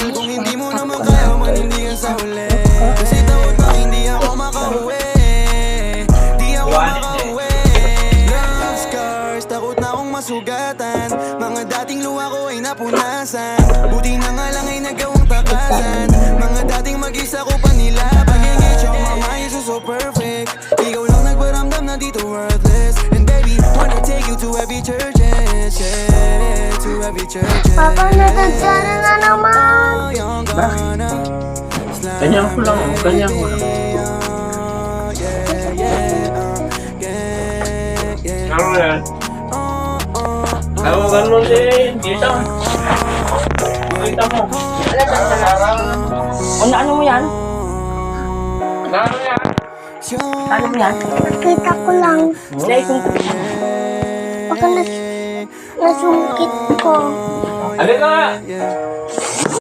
Mahal kung hindi mo naman kaya manindigan sa huli. Kasi takot na hindi ako makauwi. Di ako makauwi. Love scars, takot na akong masugatan. Mga dating luha ko ay napunasan. Buti na nga lang ay nagawang takasan. Mga dating mag-isa ko pa nila pag-ingit yung mama is so perfect. Ikaw lang nagparamdam na dito worthless. And baby, wanna take you to every church, yeah, to every church. Papa, natagsanan na naman. Ganyan ko lang, ganyan ko lang. Ano yan? Ganun din, dito. Dito mo. Ano mo yan? Ano yan? Ano mo yan? Nakita ko lang. Naisungkit mo. Baka nasungkit ko. Halika nga!